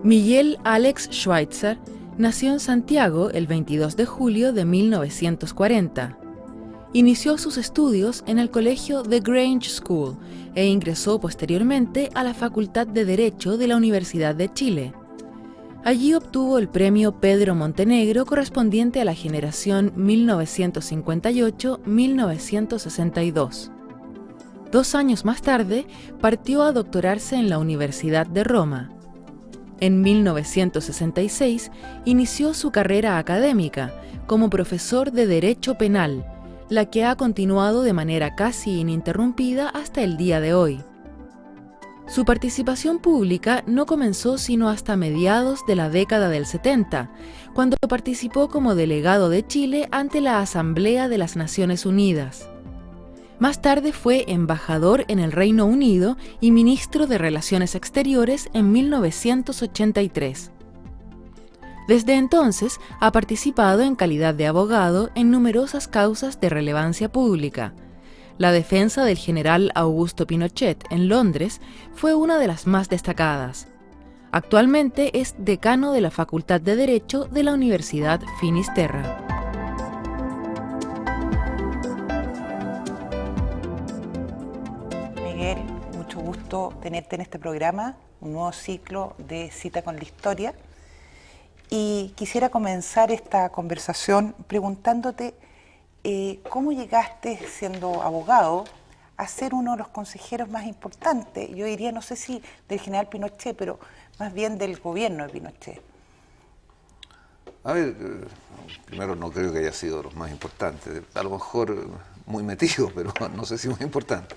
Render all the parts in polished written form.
Miguel Alex Schweitzer nació en Santiago el 22 de julio de 1940. Inició sus estudios en el colegio The Grange School e ingresó posteriormente a la Facultad de Derecho de la Universidad de Chile. Allí obtuvo el premio Pedro Montenegro correspondiente a la generación 1958-1962. 2 años más tarde, partió a doctorarse en la Universidad de Roma. En 1966, inició su carrera académica como profesor de Derecho Penal, la que ha continuado de manera casi ininterrumpida hasta el día de hoy. Su participación pública no comenzó sino hasta mediados de la década del 70, cuando participó como delegado de Chile ante la Asamblea de las Naciones Unidas. Más tarde fue embajador en el Reino Unido y ministro de Relaciones Exteriores en 1983. Desde entonces ha participado en calidad de abogado en numerosas causas de relevancia pública. La defensa del general Augusto Pinochet en Londres fue una de las más destacadas. Actualmente es decano de la Facultad de Derecho de la Universidad Finisterra. Miguel, mucho gusto tenerte en este programa, un nuevo ciclo de Cita con la Historia. Y quisiera comenzar esta conversación preguntándote cómo llegaste, siendo abogado, a ser uno de los consejeros más importantes, yo diría, no sé si del general Pinochet, pero más bien del gobierno de Pinochet. A ver, primero no creo que haya sido de los más importantes, a lo mejor muy metido, pero no sé si muy importante.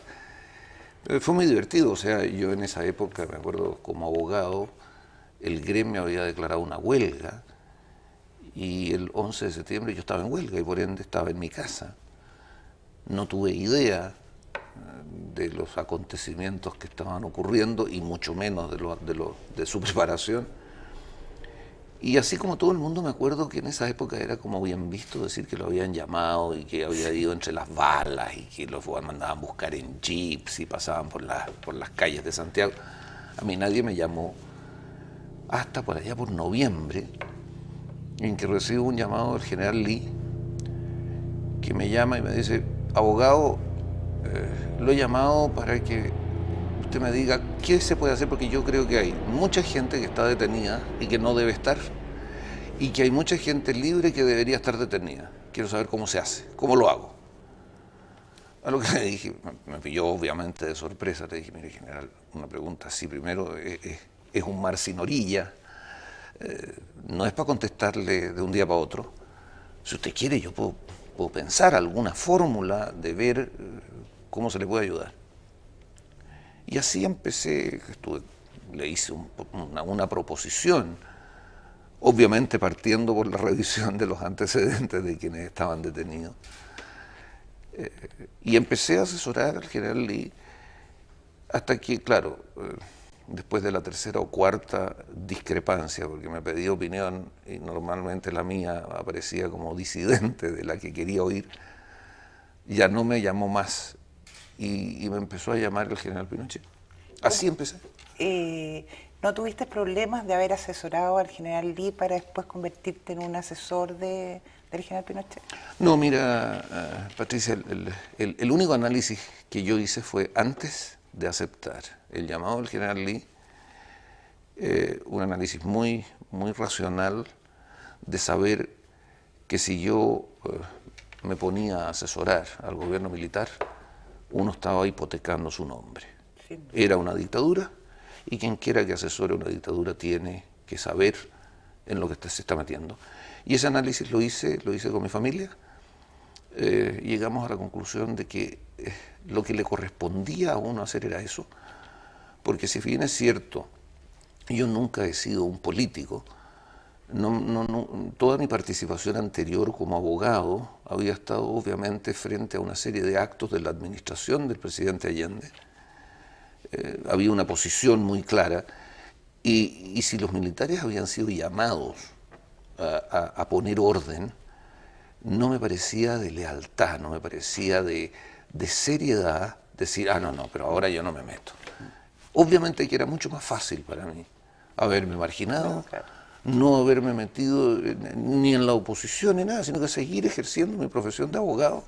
Fue muy divertido, o sea, yo en esa época, me acuerdo, como abogado, el gremio había declarado una huelga y el 11 de septiembre yo estaba en huelga y por ende estaba en mi casa. No tuve idea de los acontecimientos que estaban ocurriendo y mucho menos de su preparación. Y así como todo el mundo, me acuerdo que en esa época era como bien visto decir que lo habían llamado y que había ido entre las balas y que lo mandaban a buscar en jeeps y pasaban por las calles de Santiago. A mí nadie me llamó hasta por allá por noviembre, en que recibo un llamado del general Lee, que me llama y me dice: abogado, lo he llamado para que usted me diga qué se puede hacer, porque yo creo que hay mucha gente que está detenida y que no debe estar, y que hay mucha gente libre que debería estar detenida. Quiero saber cómo se hace, cómo lo hago. A lo que le dije, me pilló obviamente de sorpresa, le dije: mire, general, una pregunta así, primero, es un mar sin orilla, no es para contestarle de un día para otro. Si usted quiere, yo puedo pensar alguna fórmula de ver cómo se le puede ayudar. Y así empecé, le hice una proposición, obviamente partiendo por la revisión de los antecedentes de quienes estaban detenidos. Y empecé a asesorar al general Lee hasta que, claro, después de la tercera o cuarta discrepancia, porque me pedía opinión y normalmente la mía aparecía como disidente de la que quería oír, ya no me llamó más y me empezó a llamar el general Pinochet. Así empecé. ¿No tuviste problemas de haber asesorado al general Lee para después convertirte en un asesor del general Pinochet? No, mira, Patricia, el único análisis que yo hice fue antes de aceptar el llamado del general Lee, un análisis muy, muy racional de saber que si yo me ponía a asesorar al gobierno militar, uno estaba hipotecando su nombre. Sí. Era una dictadura y quien quiera que asesore una dictadura tiene que saber en lo que se está metiendo. Y ese análisis lo hice con mi familia. Llegamos a la conclusión de que lo que le correspondía a uno hacer era eso, porque si bien es cierto, yo nunca he sido un político, toda mi participación anterior como abogado había estado obviamente frente a una serie de actos de la administración del presidente Allende. Había una posición muy clara y si los militares habían sido llamados a poner orden, no me parecía de lealtad, no me parecía de seriedad decir: no, pero ahora yo no me meto. Obviamente que era mucho más fácil para mí haberme marginado, Claro. no haberme metido ni en la oposición ni nada, sino que seguir ejerciendo mi profesión de abogado.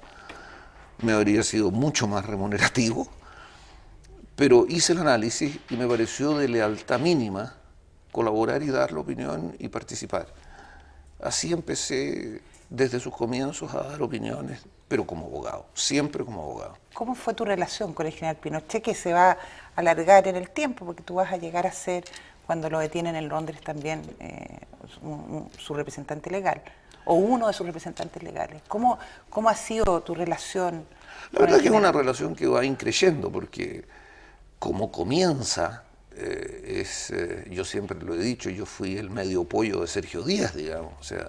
Me habría sido mucho más remunerativo, pero hice el análisis y me pareció de lealtad mínima colaborar y dar la opinión y participar. Así empecé desde sus comienzos a dar opiniones, pero como abogado, siempre como abogado. ¿Cómo fue tu relación con el general Pinochet, que se va a alargar en el tiempo, porque tú vas a llegar a ser, cuando lo detienen en Londres también, su representante legal, o uno de sus representantes legales? ¿Cómo ha sido tu relación? La verdad que es una relación que va increyendo, porque como comienza, yo siempre lo he dicho, yo fui el medio pollo de Sergio Díaz, digamos. O sea,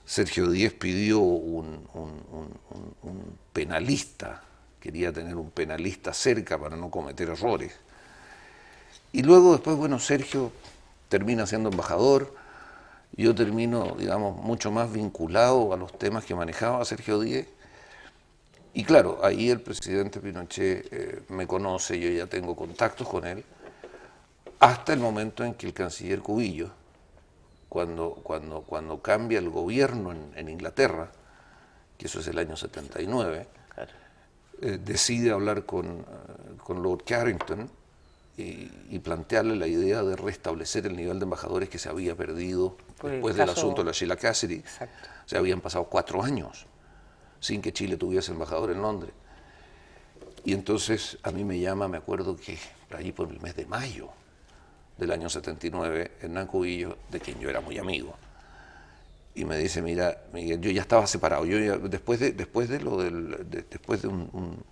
Sergio Díaz pidió un penalista, quería tener un penalista cerca para no cometer errores. Y luego después, bueno, Sergio termina siendo embajador, yo termino, digamos, mucho más vinculado a los temas que manejaba Sergio Díaz. Y claro, ahí el presidente Pinochet me conoce, yo ya tengo contactos con él, hasta el momento en que el canciller Cubillo, cuando cambia el gobierno en Inglaterra, que eso es el año 79, Claro. decide hablar con Lord Carrington y plantearle la idea de restablecer el nivel de embajadores que se había perdido Por el después del caso- asunto de la Sheila Cassidy. Exacto. O sea, habían pasado 4 años sin que Chile tuviese embajador en Londres. Y entonces a mí me llama, me acuerdo que por allí por el mes de mayo del año 79, Hernán Cubillo, de quien yo era muy amigo, y me dice, mira, Miguel, yo ya estaba separado, después de un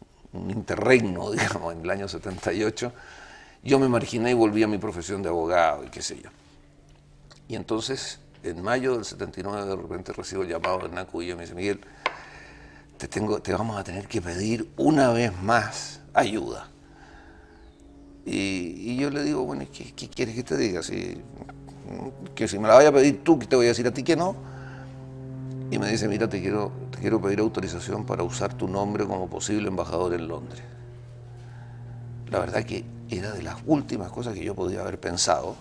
interregno, digamos, en el año 78, yo me marginé y volví a mi profesión de abogado y qué sé yo. Y entonces, en mayo del 79, de repente recibo el llamado de Hernán Cubillo y me dice, Miguel, te vamos a tener que pedir una vez más ayuda. Y yo le digo, bueno, ¿qué quieres que te diga? Que si me la vaya a pedir tú, que te voy a decir a ti que no. Y me dice, mira, te quiero pedir autorización para usar tu nombre como posible embajador en Londres. La verdad que era de las últimas cosas que yo podía haber pensado,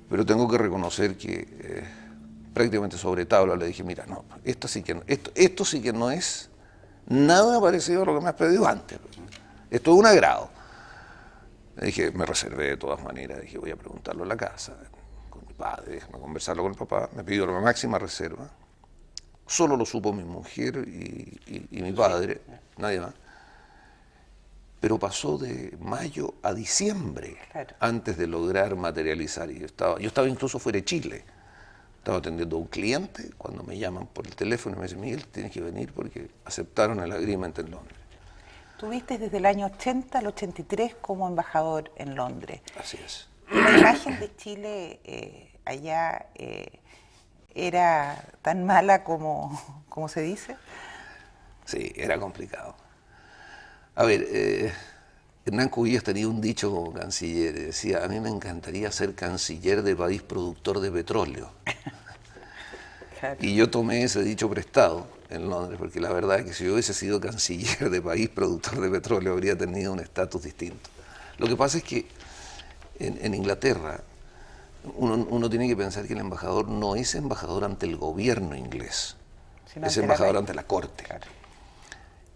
pero tengo que reconocer que prácticamente sobre tabla le dije, mira, no, esto sí que no es nada parecido a lo que me has pedido antes. Esto es un agrado. Le dije, me reservé de todas maneras, dije, voy a preguntarlo en la casa, con mi padre, déjame conversarlo con el papá, me pidió la máxima reserva. Solo lo supo mi mujer y mi padre, nadie más. Pero pasó de mayo a diciembre, Claro. antes de lograr materializar. Y yo estaba incluso fuera de Chile. Estaba atendiendo a un cliente cuando me llaman por el teléfono y me dicen, Miguel, tienes que venir porque aceptaron el agreement en Londres. Tuviste desde el año 80 al 83 como embajador en Londres. Así es. ¿La imagen de Chile allá era tan mala como se dice? Sí, era complicado. A ver, Hernán Cubillos tenía un dicho como canciller, decía, a mí me encantaría ser canciller de país productor de petróleo. Claro. Y yo tomé ese dicho prestado en Londres, porque la verdad es que si yo hubiese sido canciller de país productor de petróleo, habría tenido un estatus distinto. Lo que pasa es que en Inglaterra, uno tiene que pensar que el embajador no es embajador ante el gobierno inglés, Sino es ante la embajador reina. ante la corte. Claro.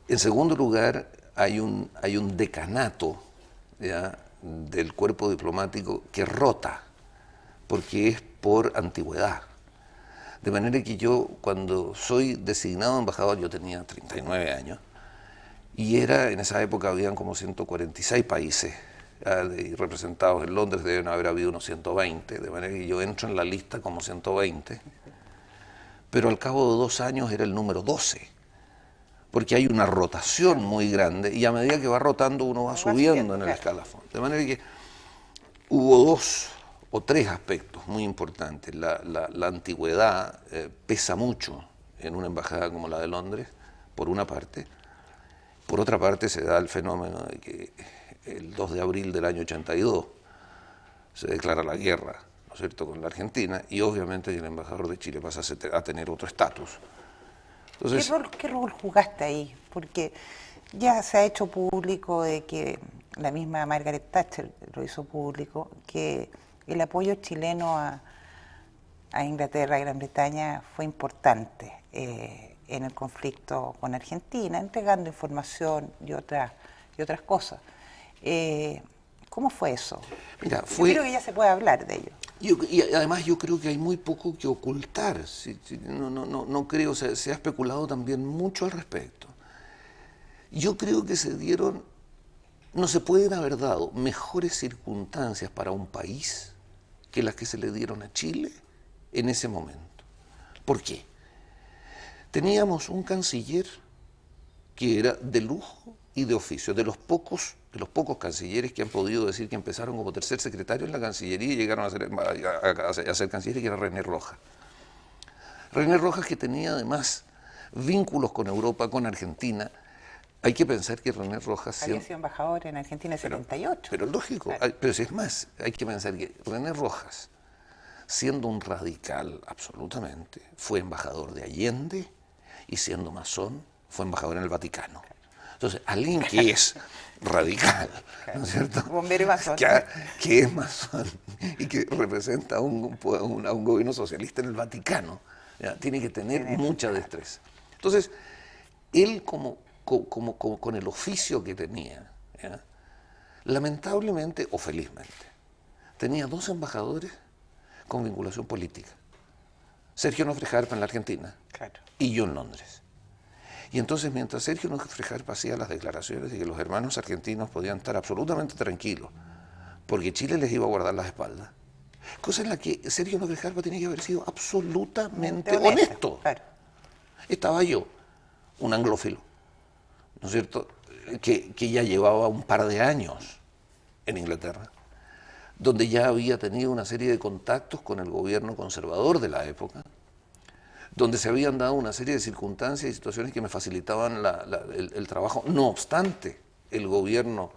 En segundo lugar, hay un decanato, ¿ya?, del cuerpo diplomático que rota, porque es por antigüedad. De manera que yo, cuando soy designado embajador, yo tenía 39 años, y en esa época habían como 146 países representados en Londres, deben haber habido unos 120, de manera que yo entro en la lista como 120, pero al cabo de 2 años era el número 12, porque hay una rotación muy grande, y a medida que va rotando uno va subiendo en el escalafón. De manera que hubo 2 o 3 aspectos muy importantes. La antigüedad pesa mucho en una embajada como la de Londres, por una parte. Por otra parte se da el fenómeno de que el 2 de abril del año 82 se declara la guerra, ¿no es cierto?, con la Argentina, y obviamente el embajador de Chile pasa a tener otro estatus. Entonces, ¿Qué rol jugaste ahí? Porque ya se ha hecho público de que la misma Margaret Thatcher lo hizo público, que el apoyo chileno a Inglaterra y Gran Bretaña fue importante en el conflicto con Argentina, entregando información y otras cosas. ¿Cómo fue eso? Mira, Yo creo que ya se puede hablar de ello. Y además yo creo que hay muy poco que ocultar. No creo, se ha especulado también mucho al respecto. Yo creo que no se pueden haber dado mejores circunstancias para un país que las que se le dieron a Chile en ese momento. ¿Por qué? Teníamos un canciller que era de lujo y de oficio, de los pocos cancilleres que han podido decir que empezaron como tercer secretario en la Cancillería y llegaron a ser canciller, que era René Rojas. René Rojas, que tenía además vínculos con Europa, con Argentina. Hay que pensar que René Rojas... Había sido embajador en Argentina en 78. Pero lógico, claro. Pero si es más, hay que pensar que René Rojas, siendo un radical absolutamente, fue embajador de Allende y siendo masón, fue embajador en el Vaticano. Entonces, alguien que es radical, ¿no es cierto? Bombero y masón. Que es masón y que representa a un gobierno socialista en el Vaticano, ¿ya? Tiene que tener mucha destreza. Entonces, él con el oficio que tenía, ¿ya? Lamentablemente o felizmente, tenía 2 embajadores con vinculación política. Sergio Nofre Jarpa en la Argentina, claro, y yo en Londres. Y entonces, mientras Sergio Nofre Jarpa hacía las declaraciones de que los hermanos argentinos podían estar absolutamente tranquilos porque Chile les iba a guardar las espaldas, cosa en la que Sergio Nofre Jarpa tenía que haber sido absolutamente honesto. Claro. Estaba yo, un anglófilo, ¿no es cierto?, que ya llevaba un par de años en Inglaterra, donde ya había tenido una serie de contactos con el gobierno conservador de la época, donde se habían dado una serie de circunstancias y situaciones que me facilitaban el trabajo. No obstante, el gobierno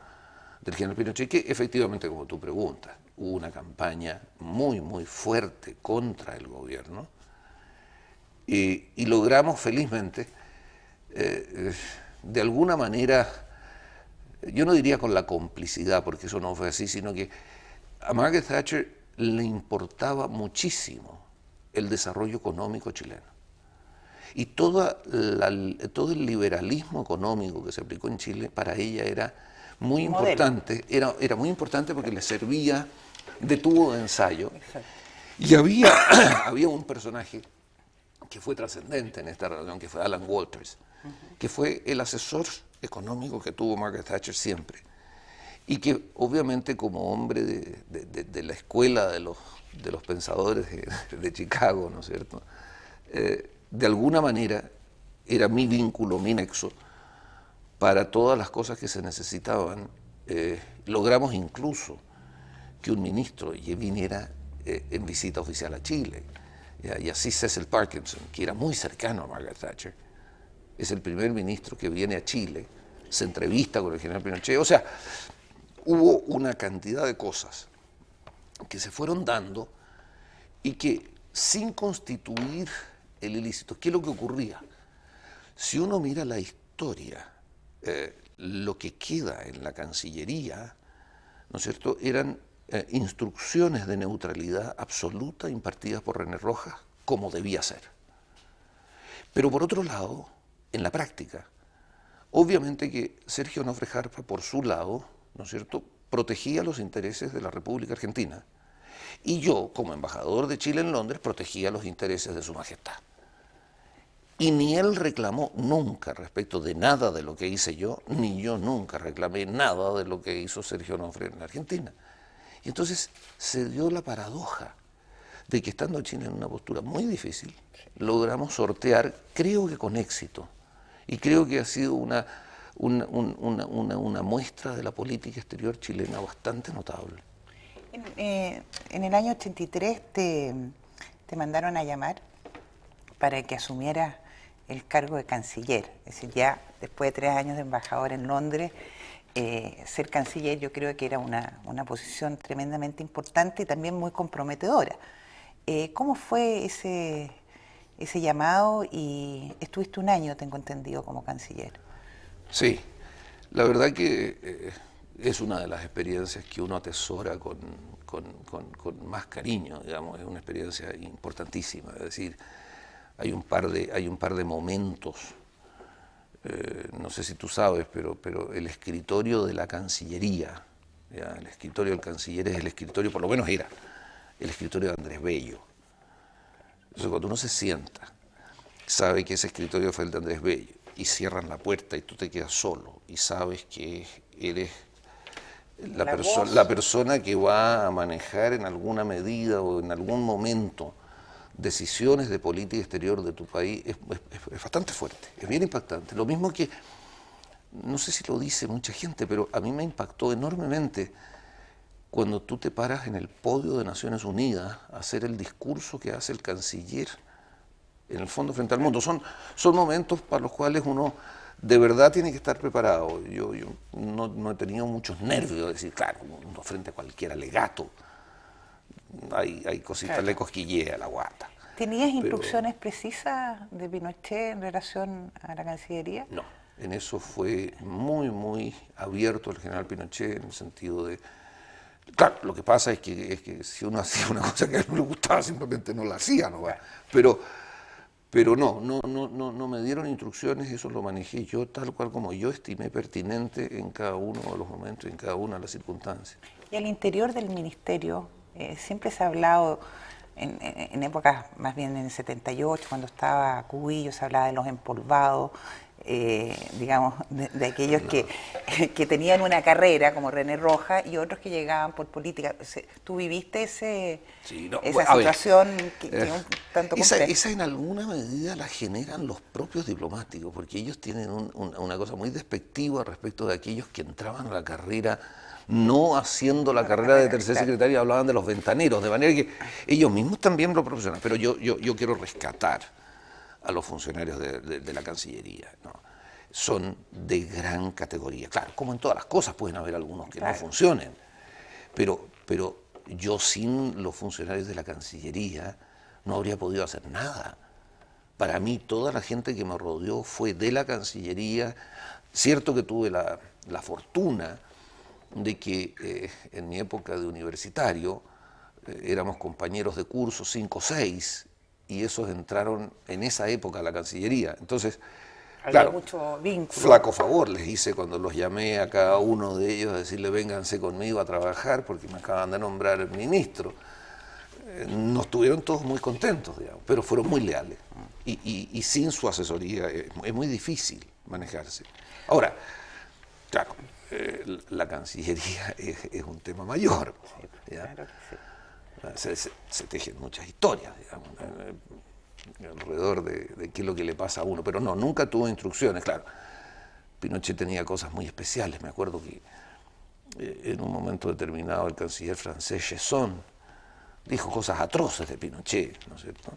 del general Pinochet, que efectivamente, como tú preguntas, hubo una campaña muy, muy fuerte contra el gobierno, y logramos felizmente, de alguna manera, yo no diría con la complicidad, porque eso no fue así, sino que a Margaret Thatcher le importaba muchísimo el desarrollo económico chileno. Y todo el liberalismo económico que se aplicó en Chile para ella era muy importante, era muy importante porque le servía de tubo de ensayo. Exacto. Y había un personaje que fue trascendente en esta relación, que fue Alan Walters, que fue el asesor económico que tuvo Margaret Thatcher siempre. Y que obviamente como hombre de la escuela de los pensadores de Chicago, ¿no es cierto?, de alguna manera era mi vínculo, mi nexo para todas las cosas que se necesitaban. Logramos incluso que un ministro viniera en visita oficial a Chile. Y así Cecil Parkinson, que era muy cercano a Margaret Thatcher, es el primer ministro que viene a Chile, se entrevista con el general Pinochet. O sea, hubo una cantidad de cosas que se fueron dando y que sin constituir el ilícito, ¿qué es lo que ocurría? Si uno mira la historia, lo que queda en la Cancillería, ¿no es cierto?, eran instrucciones de neutralidad absoluta impartidas por René Rojas, como debía ser. Pero por otro lado, en la práctica, obviamente que Sergio Nofre Jarpa, por su lado, ¿no es cierto?, protegía los intereses de la República Argentina. Y yo, como embajador de Chile en Londres, protegía los intereses de Su Majestad. Y ni él reclamó nunca respecto de nada de lo que hice yo, ni yo nunca reclamé nada de lo que hizo Sergio Nofre en la Argentina. Y entonces se dio la paradoja de que estando Chile en una postura muy difícil, logramos sortear, creo que con éxito, y creo que ha sido una muestra de la política exterior chilena bastante notable. En el año 83 te mandaron a llamar para que asumieras el cargo de canciller. Es decir, ya después de 3 años de embajador en Londres, ser canciller yo creo que era una posición tremendamente importante y también muy comprometedora. ¿Cómo fue ese llamado? Y estuviste 1 año, tengo entendido, como canciller. Sí, la verdad que es una de las experiencias que uno atesora con más cariño, digamos, es una experiencia importantísima. Es decir, hay un par de momentos, no sé si tú sabes, pero el escritorio de la Cancillería, ¿ya? El escritorio del canciller es el escritorio, por lo menos era, el escritorio de Andrés Bello. Entonces, cuando uno se sienta, sabe que ese escritorio fue el de Andrés Bello, y cierran la puerta y tú te quedas solo, y sabes que eres la persona que va a manejar en alguna medida o en algún momento decisiones de política exterior de tu país, es bastante fuerte, es bien impactante. Lo mismo que, no sé si lo dice mucha gente, pero a mí me impactó enormemente cuando tú te paras en el podio de Naciones Unidas a hacer el discurso que hace el canciller, en el fondo, frente al mundo. Son momentos para los cuales uno de verdad tiene que estar preparado. Yo no he tenido muchos nervios de decir, claro, uno frente a cualquier alegato, hay cositas, le cosquillea la guata. ¿Tenías instrucciones precisas de Pinochet en relación a la Cancillería? No, en eso fue muy abierto el general Pinochet, en el sentido de... Claro, lo que pasa es que si uno hacía una cosa que a él no le gustaba, simplemente no la hacía, ¿no? Pero no me dieron instrucciones, eso lo manejé yo tal cual como yo estimé pertinente en cada uno de los momentos, en cada una de las circunstancias. Y al interior del ministerio siempre se ha hablado, en épocas más bien en el 78, cuando estaba Cubillo, se hablaba de los empolvados, digamos, de aquellos que tenían una carrera, como René Rojas, y otros que llegaban por política. ¿Tú viviste esa situación que un tanto compleja? Esa en alguna medida la generan los propios diplomáticos, porque ellos tienen una cosa muy despectiva respecto de aquellos que entraban a la carrera no haciendo la carrera de tercer secretario, hablaban de los ventaneros, de manera que ellos mismos también lo profesionan. Pero yo quiero rescatar a los funcionarios de la Cancillería, ¿no? Son de gran categoría. Claro, como en todas las cosas pueden haber algunos que no funcionen, pero yo sin los funcionarios de la Cancillería no habría podido hacer nada. Para mí toda la gente que me rodeó fue de la Cancillería. Cierto que tuve la fortuna de que en mi época de universitario éramos compañeros de curso 5 o 6, y esos entraron en esa época a la Cancillería. Entonces, claro, mucho vínculo. Flaco favor les hice cuando los llamé a cada uno de ellos a decirle vénganse conmigo a trabajar porque me acaban de nombrar el ministro. No estuvieron todos muy contentos, digamos, pero fueron muy leales. Y sin su asesoría es muy difícil manejarse. Ahora, claro, la Cancillería es un tema mayor. ¿Ya? Claro que sí. Se tejen muchas historias, digamos, alrededor de qué es lo que le pasa a uno, pero no, nunca tuvo instrucciones, claro. Pinochet tenía cosas muy especiales, me acuerdo que en un momento determinado el canciller francés Chesson dijo cosas atroces de Pinochet, ¿no es cierto?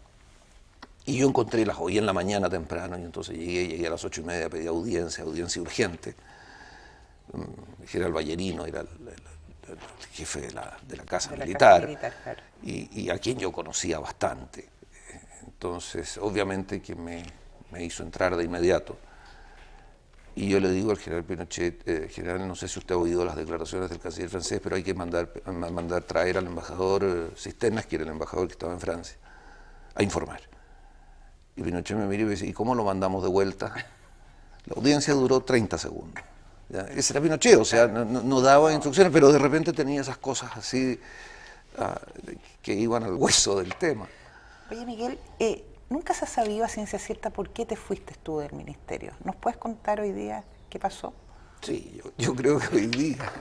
Y yo las oí en la mañana temprano, y entonces llegué a las 8:30, pedí audiencia urgente. El general Ballerino era el jefe de la Casa Militar, claro. y a quien yo conocía bastante. Entonces, obviamente que me hizo entrar de inmediato. Y yo le digo al general Pinochet, general, no sé si usted ha oído las declaraciones del canciller francés, pero hay que mandar traer al embajador Cisternas, que era el embajador que estaba en Francia, a informar. Y Pinochet me mira y me dice, ¿y cómo lo mandamos de vuelta? La audiencia duró 30 segundos. ¿Ya? Ese era Pinochet, o sea, no daba instrucciones, pero de repente tenía esas cosas así que iban al hueso del tema. Oye, Miguel, nunca se ha sabido a ciencia cierta por qué te fuiste tú del ministerio. ¿Nos puedes contar hoy día qué pasó? Sí, yo creo que hoy día.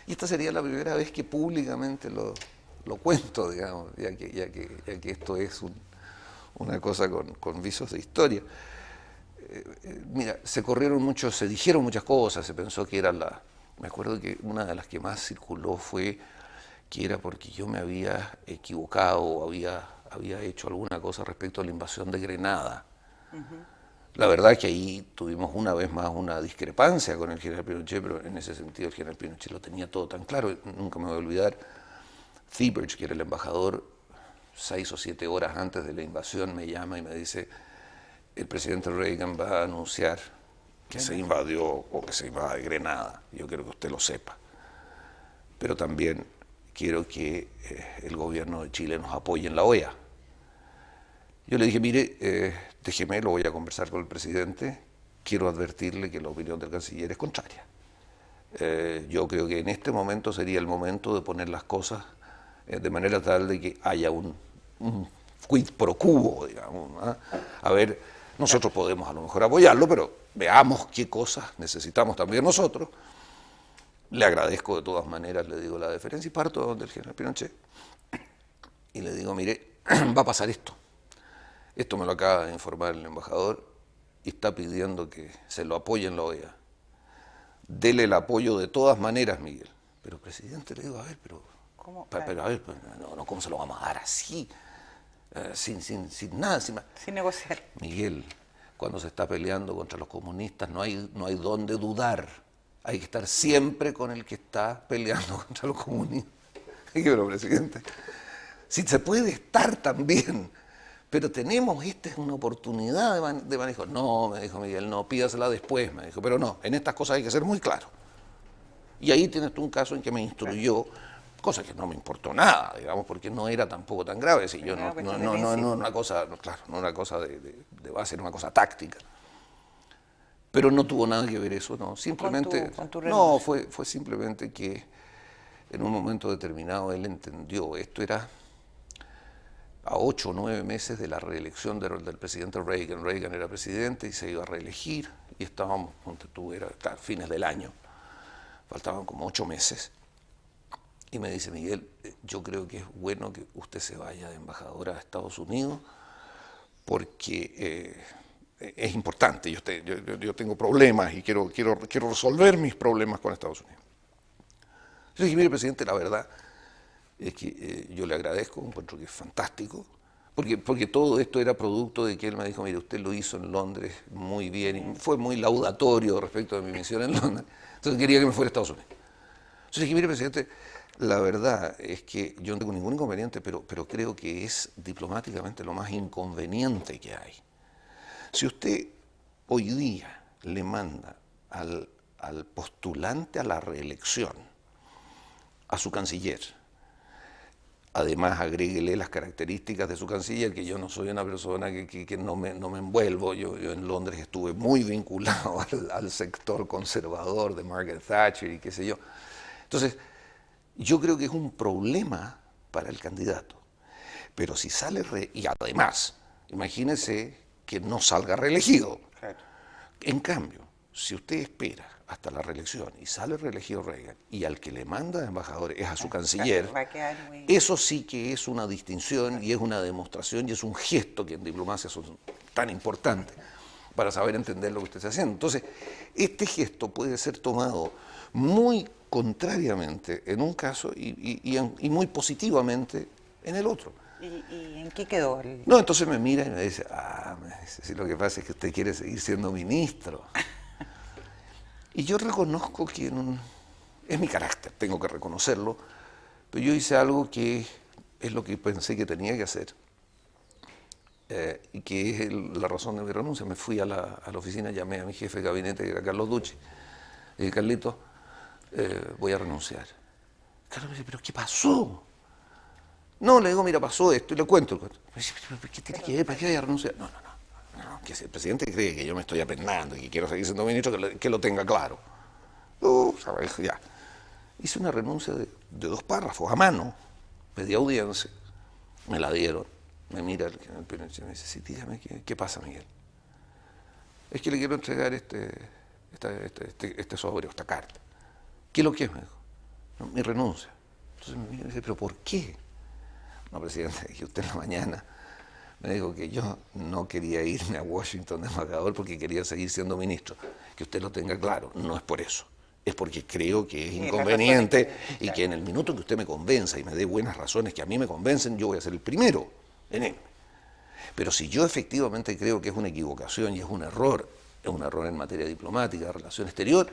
Y esta sería la primera vez que públicamente lo cuento, digamos, ya que esto es una cosa con visos de historia. Mira, se dijeron muchas cosas, se pensó que era me acuerdo que una de las que más circuló fue que era porque yo me había equivocado o había hecho alguna cosa respecto a la invasión de Grenada. La verdad es que ahí tuvimos una vez más una discrepancia con el general Pinochet, pero en ese sentido el general Pinochet lo tenía todo tan claro. Nunca me voy a olvidar, Thieberge, que era el embajador, 6 o 7 horas antes de la invasión me llama y me dice: el presidente Reagan va a anunciar que se invadió o que se invade Grenada. Yo quiero que usted lo sepa. Pero también quiero que el gobierno de Chile nos apoye en la OEA. Yo le dije, mire, déjeme, lo voy a conversar con el presidente, quiero advertirle que la opinión del canciller es contraria. Yo creo que en este momento sería el momento de poner las cosas de manera tal de que haya un quid pro quo, digamos, ¿no? A ver, nosotros podemos a lo mejor apoyarlo, pero veamos qué cosas necesitamos también nosotros. Le agradezco de todas maneras, le digo, la deferencia y parto de donde el general Pinochet y le digo, mire, va a pasar esto. Esto me lo acaba de informar el embajador y está pidiendo que se lo apoye en la OEA. Dele el apoyo de todas maneras, Miguel. Pero, presidente, le digo, a ver, ¿Cómo? pero a ver, no, ¿cómo se lo vamos a dar así? Sin nada, sin negociar. Miguel, cuando se está peleando contra los comunistas no hay dónde dudar. Hay que estar siempre con el que está peleando contra los comunistas. Pero, presidente, si se puede estar también, pero esta es una oportunidad de manejo. No, me dijo Miguel, no, pídasela después, me dijo, pero no, en estas cosas hay que ser muy claro. Y ahí tienes tú un caso en que me instruyó, cosa que no me importó nada, digamos, porque no era tampoco tan grave. Si yo no una cosa, claro, no una cosa de base, era una cosa táctica. Pero no tuvo nada que ver eso, no. Simplemente, con tu no, fue simplemente que en un momento determinado él entendió, esto era a 8 o 9 meses de la reelección del presidente Reagan. Reagan era presidente y se iba a reelegir y estábamos, era fines del año, faltaban como 8 meses. Y me dice, Miguel, yo creo que es bueno que usted se vaya de embajadora a Estados Unidos porque es importante, yo tengo problemas y quiero resolver mis problemas con Estados Unidos. Yo dije, mire, presidente, la verdad es que yo le agradezco, encuentro que es fantástico, porque todo esto era producto de que él me dijo, mire, usted lo hizo en Londres muy bien, y fue muy laudatorio respecto de mi misión en Londres, entonces quería que me fuera a Estados Unidos. Entonces dije, mire, presidente, la verdad es que yo no tengo ningún inconveniente, pero creo que es diplomáticamente lo más inconveniente que hay. Si usted hoy día le manda al postulante a la reelección, a su canciller, además agréguele las características de su canciller, que yo no soy una persona que no me envuelvo, yo en Londres estuve muy vinculado al sector conservador de Margaret Thatcher y qué sé yo. Entonces, yo creo que es un problema para el candidato. Pero si sale y además, imagínese que no salga reelegido. Claro. En cambio, si usted espera hasta la reelección y sale reelegido Reagan y al que le manda de embajador es a su canciller, eso sí que es una distinción y es una demostración y es un gesto que en diplomacia son tan importantes para saber entender lo que usted está haciendo. Entonces, este gesto puede ser tomado muy contrariamente en un caso y muy positivamente en el otro. ¿Y en qué quedó? No, entonces me mira y me dice, si lo que pasa es que usted quiere seguir siendo ministro. Y yo reconozco que es mi carácter, tengo que reconocerlo, pero yo hice algo que es lo que pensé que tenía que hacer y que es la razón de mi renuncia. Me fui a la oficina, llamé a mi jefe de gabinete, que era Carlos Ducci, y dije, Carlito, voy a renunciar. Carlos me dice, ¿pero qué pasó? No, le digo, mira, pasó esto y le cuento. Me dice, ¿pero qué tiene que ver? ¿Para qué voy a renunciar? No, que si el presidente cree que yo me estoy apendando y que quiero seguir siendo ministro, que lo tenga claro. ¿Sabes? Ya. Hice una renuncia de 2 párrafos a mano, pedí audiencia, me la dieron, me mira el Pinochet y me dice, sí, dígame, ¿qué pasa, Miguel? Es que le quiero entregar este sobre, esta carta. ¿Qué es lo que es? Me dijo. No, mi renuncia. Entonces me mira y me dice, ¿pero por qué? No, presidente, que usted en la mañana me dijo que yo no quería irme a Washington de embajador porque quería seguir siendo ministro. Que usted lo tenga claro, no es por eso. Es porque creo que es inconveniente y que en el minuto que usted me convenza y me dé buenas razones que a mí me convencen, yo voy a ser el primero en él. Pero si yo efectivamente creo que es una equivocación y es un error en materia diplomática, relación exterior,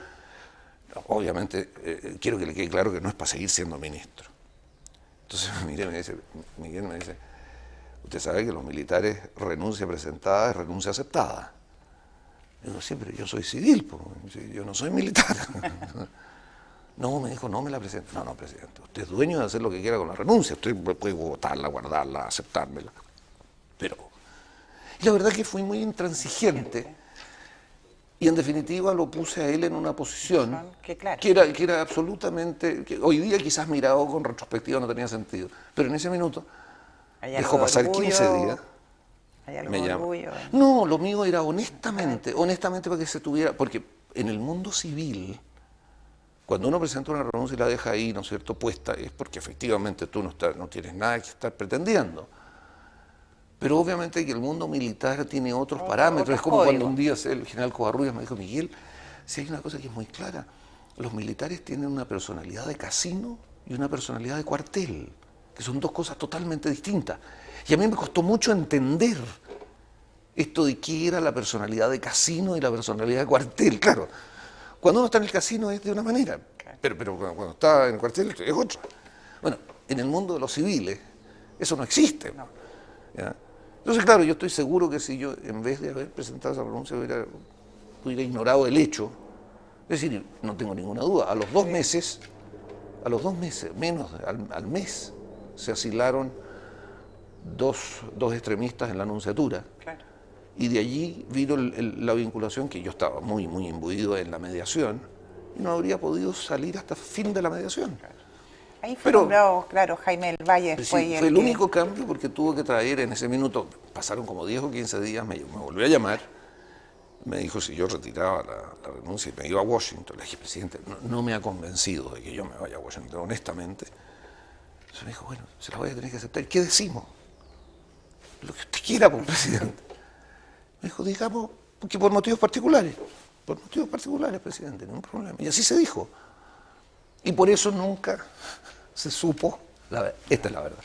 obviamente quiero que le quede claro que no es para seguir siendo ministro. Entonces Miguel me dice, usted sabe que los militares renuncia presentada es renuncia aceptada. Digo, sí, pero yo soy civil, po, yo no soy militar. No, me dijo, no me la presente. No, presidente, usted es dueño de hacer lo que quiera con la renuncia, usted puede votarla, guardarla, aceptármela. Pero, y la verdad que fui muy intransigente y en definitiva lo puse a él en una posición que era absolutamente, que hoy día quizás mirado con retrospectiva no tenía sentido, pero en ese minuto dejó pasar 15 días. ¿Hay algo Me de llama. orgullo? No, lo mío era honestamente para que se tuviera, porque en el mundo civil, cuando uno presenta una renuncia y la deja ahí, ¿no es cierto?, puesta, es porque efectivamente tú no tienes nada que estar pretendiendo. Pero obviamente que el mundo militar tiene otros parámetros. Es como cuando un día el general Covarrubias me dijo, Miguel, si hay una cosa que es muy clara, los militares tienen una personalidad de casino y una personalidad de cuartel, que son dos cosas totalmente distintas. Y a mí me costó mucho entender esto de qué era la personalidad de casino y la personalidad de cuartel. Claro, cuando uno está en el casino es de una manera, pero cuando está en el cuartel es otra. Bueno, en el mundo de los civiles eso no existe. ¿Ya? Entonces, claro, yo estoy seguro que si yo, en vez de haber presentado esa renuncia, hubiera ignorado el hecho, es decir, no tengo ninguna duda, a los dos meses, menos al mes, se asilaron dos extremistas en la Nunciatura. Claro. Y de allí vino la vinculación, que yo estaba muy, muy imbuido en la mediación, y no habría podido salir hasta el fin de la mediación. Claro. Ahí fue nombrado, claro, Jaime del Valle. Sí, fue el único cambio porque tuvo que traer en ese minuto, pasaron como 10 o 15 días, me volvió a llamar, me dijo si yo retiraba la renuncia y me iba a Washington. Le dije, presidente, no me ha convencido de que yo me vaya a Washington, honestamente. Entonces me dijo, bueno, se la voy a tener que aceptar. ¿Qué decimos? Lo que usted quiera, pues, presidente. Me dijo, digamos, que por motivos particulares. Por motivos particulares, presidente, ningún problema. Y así se dijo. Y por eso nunca se supo, esta es la verdad.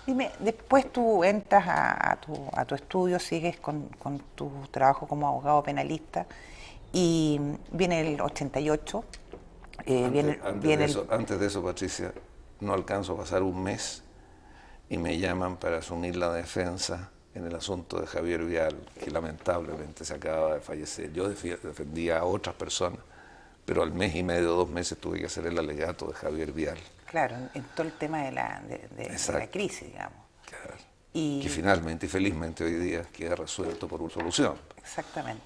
Dime, después tú entras a tu estudio, sigues con tu trabajo como abogado penalista y viene el 88. Antes de eso, Patricia, no alcanzo a pasar un mes y me llaman para asumir la defensa en el asunto de Javier Vial, que lamentablemente se acaba de fallecer. Yo defendía a otras personas, pero al mes y medio, 2 meses, tuve que hacer el alegato de Javier Vial. Claro, en todo el tema de la crisis, digamos. Claro. Que finalmente y felizmente hoy día queda resuelto por una solución. Exactamente.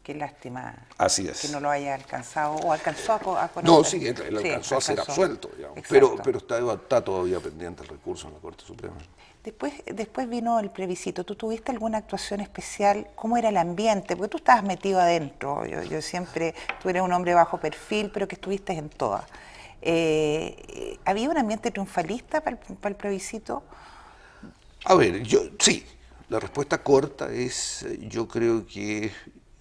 Qué lástima. Así es. Que no lo haya alcanzado, o alcanzó a conocer. No, sí, él alcanzó a ser absuelto, digamos, pero está todavía pendiente el recurso en la Corte Suprema. Después vino el plebiscito. ¿Tú tuviste alguna actuación especial? ¿Cómo era el ambiente? Porque tú estabas metido adentro. Yo siempre, tú eres un hombre bajo perfil, pero que estuviste en todas. ¿Había un ambiente triunfalista para el plebiscito? A ver, sí. La respuesta corta es, yo creo que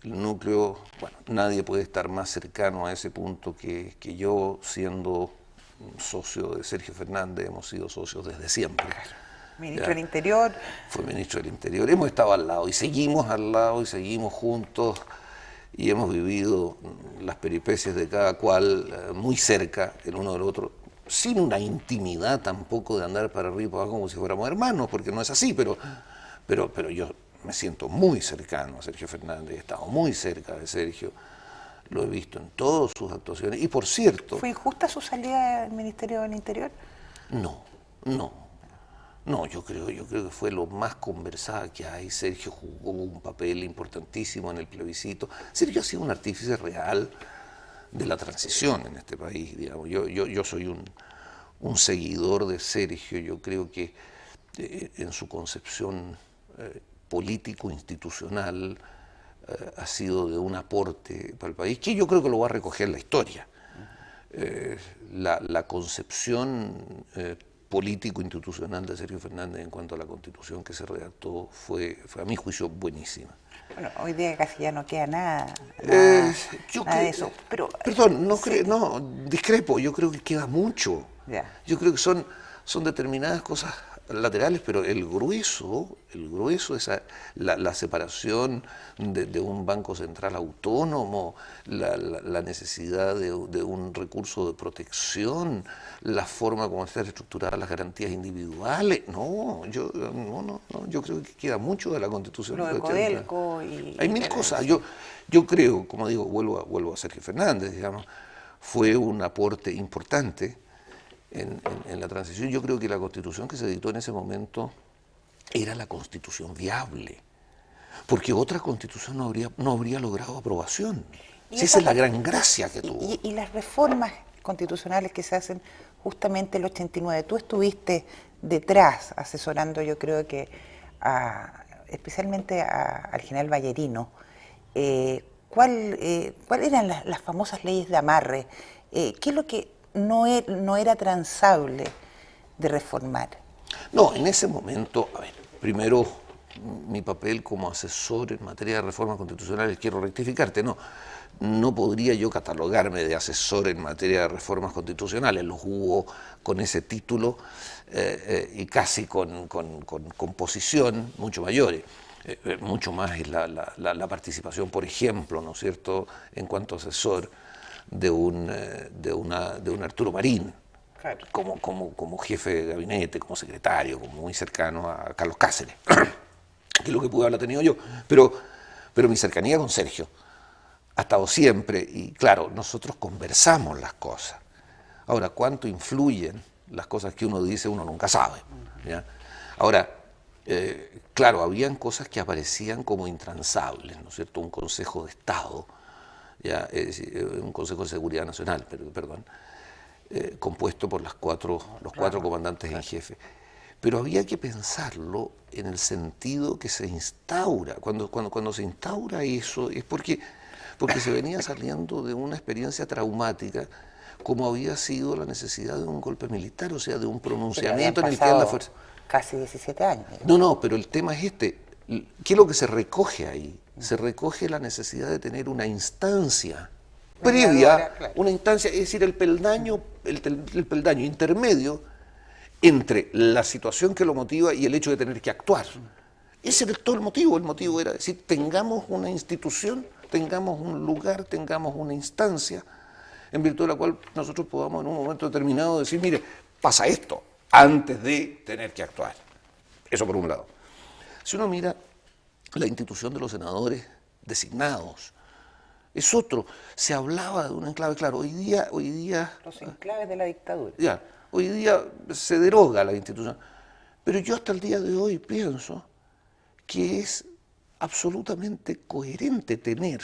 el núcleo, bueno, nadie puede estar más cercano a ese punto que yo, siendo socio de Sergio Fernández, hemos sido socios desde siempre. Ministro del Interior. Fue ministro del Interior. Hemos estado al lado y seguimos al lado y seguimos juntos y hemos vivido las peripecias de cada cual muy cerca el uno del otro, sin una intimidad tampoco de andar para arriba y para abajo como si fuéramos hermanos, porque no es así, pero yo me siento muy cercano a Sergio Fernández, he estado muy cerca de Sergio, lo he visto en todas sus actuaciones. Y por cierto... ¿Fue injusta su salida del Ministerio del Interior? No, yo creo que fue lo más conversada que hay. Sergio jugó un papel importantísimo en el plebiscito. Sergio ha sido un artífice real de la transición en este país, digamos. Yo soy un seguidor de Sergio. Yo creo que en su concepción político-institucional ha sido de un aporte para el país, que yo creo que lo va a recoger la historia. La concepción político-institucional de Sergio Fernández en cuanto a la Constitución que se redactó fue a mi juicio buenísima. Bueno, hoy día casi ya no queda nada de eso. Pero, perdón, discrepo, yo creo que queda mucho. Ya. Yo creo que son determinadas cosas laterales, pero el grueso, la separación de un banco central autónomo, la necesidad de un recurso de protección, la forma como están estructuradas las garantías individuales. Yo creo que queda mucho de la Constitución. Lo de Codelco hay mil cosas. Yo creo, como digo, vuelvo a Sergio Fernández, digamos, fue un aporte importante en la transición. Yo creo que la Constitución que se dictó en ese momento era la Constitución viable, porque otra Constitución no habría logrado aprobación. Esa es la gran gracia que tuvo. Y las reformas constitucionales que se hacen justamente el 89, tú estuviste detrás asesorando, yo creo que especialmente al general Ballerino. ¿Cuál eran las famosas leyes de amarre? ¿Qué es lo que no era transable de reformar? No, en ese momento, a ver, primero mi papel como asesor en materia de reformas constitucionales, quiero rectificarte, no podría yo catalogarme de asesor en materia de reformas constitucionales, los hubo con ese título y casi con posición mucho mayores. Mucho más es la participación, por ejemplo, ¿no es cierto?, en cuanto asesor de un Arturo Marín, claro, como jefe de gabinete, como secretario, como muy cercano a Carlos Cáceres, que es lo que pude haber tenido yo. Pero mi cercanía con Sergio ha estado siempre, y claro, nosotros conversamos las cosas. Ahora, ¿cuánto influyen las cosas que uno dice? Uno nunca sabe, ¿ya? Ahora, claro, habían cosas que aparecían como intransables, ¿no es cierto? Un Consejo de Estado, ya, un Consejo de Seguridad Nacional, perdón, compuesto por los cuatro comandantes en jefe. Pero había que pensarlo en el sentido que se instaura. Cuando se instaura eso es porque se venía saliendo de una experiencia traumática, como había sido la necesidad de un golpe militar, o sea, de un pronunciamiento en el que anda fuerza. Casi 17 años. No, pero el tema es este. ¿Qué es lo que se recoge ahí? Se recoge la necesidad de tener una instancia previa, claro, una instancia, es decir, el peldaño intermedio entre la situación que lo motiva y el hecho de tener que actuar. Ese era todo el motivo. El motivo era decir, tengamos una institución, tengamos un lugar, tengamos una instancia en virtud de la cual nosotros podamos en un momento determinado decir, mire, pasa esto, antes de tener que actuar. Eso por un lado. Si uno mira la institución de los senadores designados, es otro. Se hablaba de un enclave, claro, hoy día... Los enclaves de la dictadura. Ya, hoy día se deroga la institución. Pero yo hasta el día de hoy pienso que es absolutamente coherente tener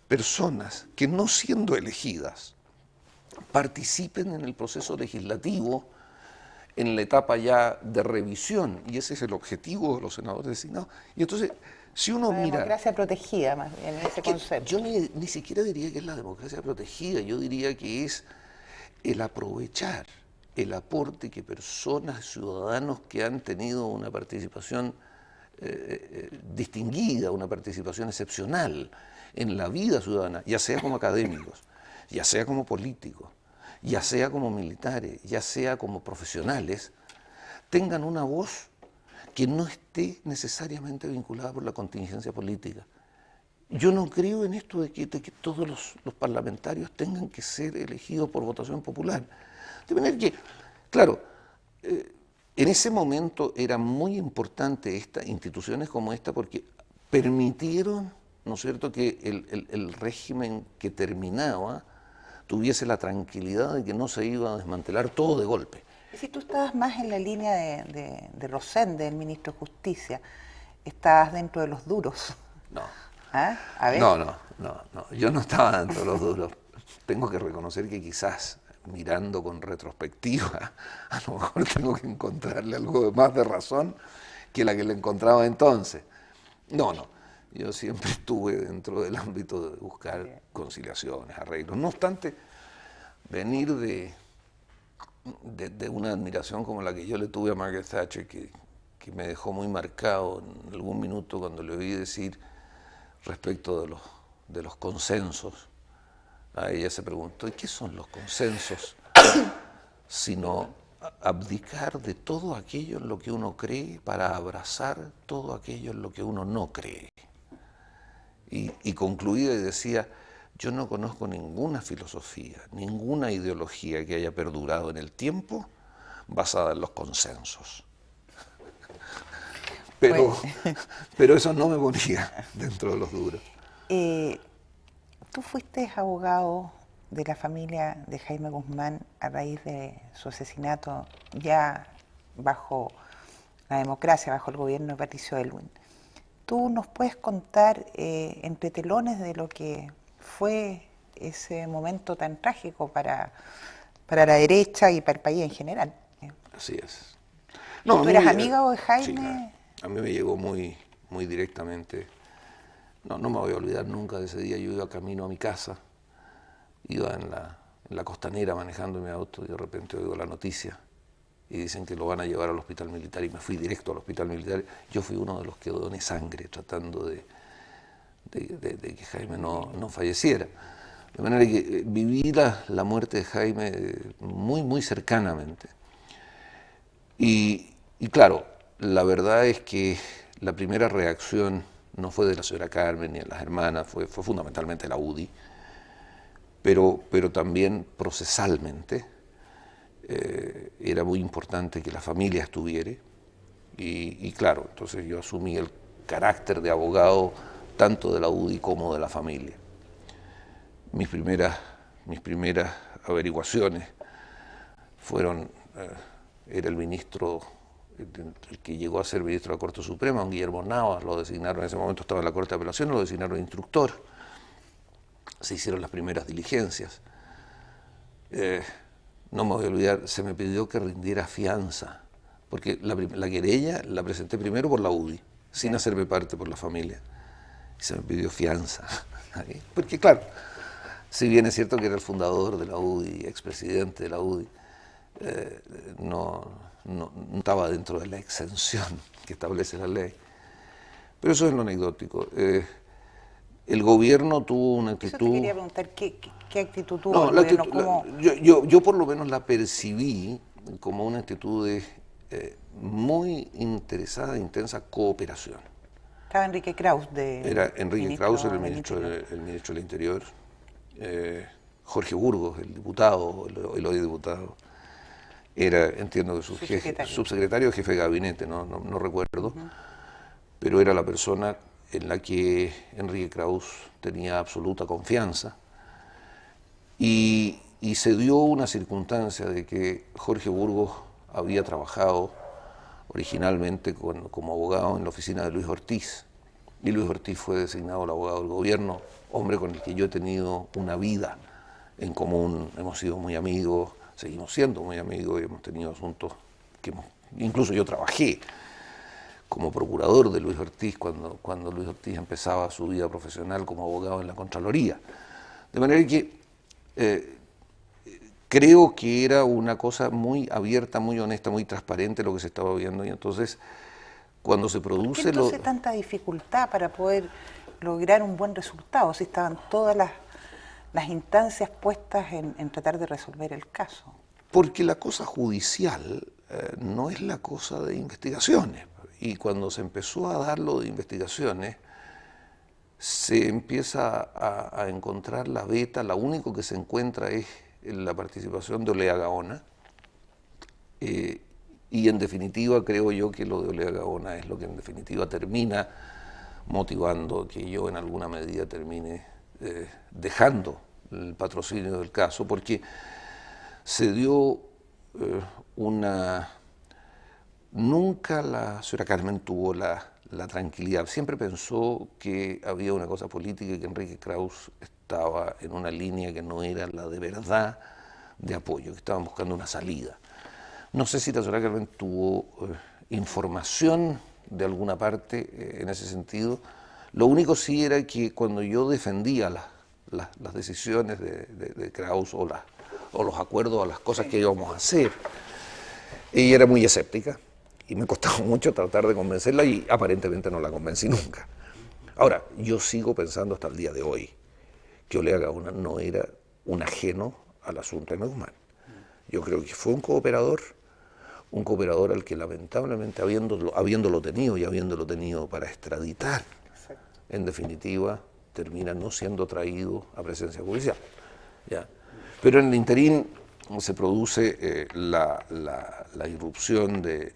personas que, no siendo elegidas, participen en el proceso legislativo en la etapa ya de revisión, y ese es el objetivo de los senadores designados. Y entonces, si uno mira... La democracia protegida, más bien, en ese concepto. Yo ni siquiera diría que es la democracia protegida, yo diría que es el aprovechar el aporte que personas, ciudadanos que han tenido una participación distinguida, una participación excepcional en la vida ciudadana, ya sea como académicos, ya sea como políticos, ya sea como militares, ya sea como profesionales, tengan una voz que no esté necesariamente vinculada por la contingencia política. Yo no creo en esto de que todos los parlamentarios tengan que ser elegidos por votación popular. De manera que, claro, en ese momento era muy importante instituciones como esta porque permitieron, ¿no es cierto?, que el régimen que terminaba tuviese la tranquilidad de que no se iba a desmantelar todo de golpe. Y si tú estabas más en la línea de Rosende, el ministro de Justicia, estabas dentro de los duros. No. ¿Ah? A ver. No, yo no estaba dentro de los duros. Tengo que reconocer que quizás, mirando con retrospectiva, a lo mejor tengo que encontrarle algo más de razón que la que le encontraba entonces. No. Yo siempre estuve dentro del ámbito de buscar conciliaciones, arreglos. No obstante, venir de una admiración como la que yo le tuve a Margaret Thatcher, que me dejó muy marcado en algún minuto cuando le oí decir respecto de los consensos. A ella se preguntó, ¿y qué son los consensos? Sino abdicar de todo aquello en lo que uno cree para abrazar todo aquello en lo que uno no cree. Y concluía y decía, yo no conozco ninguna filosofía, ninguna ideología que haya perdurado en el tiempo basada en los consensos. Pero eso no me ponía dentro de los duros. Tú fuiste abogado de la familia de Jaime Guzmán a raíz de su asesinato ya bajo la democracia, bajo el gobierno de Patricio Aylwin. ¿Tú nos puedes contar entre telones de lo que fue ese momento tan trágico para la derecha y para el país en general? Así es. ¿Tú eras amigo de Jaime? Sí, claro. A mí me llegó muy directamente. No me voy a olvidar nunca de ese día. Yo iba camino a mi casa, iba en la costanera manejando mi auto y de repente oigo la noticia y dicen que lo van a llevar al hospital militar y me fui directo al hospital militar. Yo fui uno de los que doné sangre tratando de que Jaime no falleciera. De manera que viví la muerte de Jaime muy cercanamente. Y claro, la verdad es que la primera reacción no fue de la señora Carmen ni de las hermanas, fue fundamentalmente la UDI, pero también procesalmente era muy importante que la familia estuviera y claro, entonces yo asumí el carácter de abogado tanto de la UDI como de la familia. Mis primeras averiguaciones fueron, era el ministro, el que llegó a ser ministro de la Corte Suprema, don Guillermo Navas, lo designaron, en ese momento estaba en la Corte de Apelaciones, lo designaron instructor. Se hicieron las primeras diligencias. No me voy a olvidar, se me pidió que rindiera fianza, porque la querella la presenté primero por la UDI, sin hacerme parte por la familia. Y se me pidió fianza. Porque claro, si bien es cierto que era el fundador de la UDI, expresidente de la UDI, no estaba dentro de la exención que establece la ley. Pero eso es lo anecdótico. El gobierno tuvo una actitud... Eso te quería preguntar, ¿qué actitud tuvo el gobierno? Yo por lo menos la percibí como una actitud de muy interesada, intensa cooperación. Estaba Enrique Kraus Era Enrique Kraus, el ministro del Interior, Jorge Burgos, el diputado, el hoy diputado, era, entiendo que subsecretario, jefe de gabinete, no recuerdo, pero era la persona en la que Enrique Kraus tenía absoluta confianza. Y se dio una circunstancia de que Jorge Burgos había trabajado originalmente como abogado en la oficina de Luis Ortiz, y Luis Ortiz fue designado el abogado del gobierno, hombre con el que yo he tenido una vida en común, hemos sido muy amigos, seguimos siendo muy amigos y hemos tenido asuntos que incluso yo trabajé como procurador de Luis Ortiz cuando Luis Ortiz empezaba su vida profesional como abogado en la Contraloría. De manera que creo que era una cosa muy abierta, muy honesta, muy transparente lo que se estaba viendo y entonces cuando se produce... ¿Por qué entonces tanta dificultad para poder lograr un buen resultado si estaban todas las instancias puestas en tratar de resolver el caso? Porque la cosa judicial no es la cosa de investigaciones. Y cuando se empezó a dar lo de investigaciones, se empieza a encontrar la veta, lo único que se encuentra es la participación de Olea Gaona. Y en definitiva creo yo que lo de Olea Gaona es lo que en definitiva termina motivando que yo en alguna medida termine dejando el patrocinio del caso, porque se dio Nunca la señora Carmen tuvo la tranquilidad, siempre pensó que había una cosa política y que Enrique Kraus estaba en una línea que no era la de verdad de apoyo, que estaban buscando una salida. No sé si la señora Carmen tuvo información de alguna parte en ese sentido. Lo único sí era que cuando yo defendía las decisiones de Kraus o los acuerdos o las cosas que íbamos a hacer, ella era muy escéptica y me costaba mucho tratar de convencerla y aparentemente no la convencí nunca. Ahora, yo sigo pensando hasta el día de hoy que Olea Gaona no era un ajeno al asunto de Guzmán. Yo creo que fue un cooperador, un cooperador al que lamentablemente habiéndolo tenido para extraditar, en definitiva termina no siendo traído a presencia judicial. ¿Ya? Pero en el interín se produce la irrupción de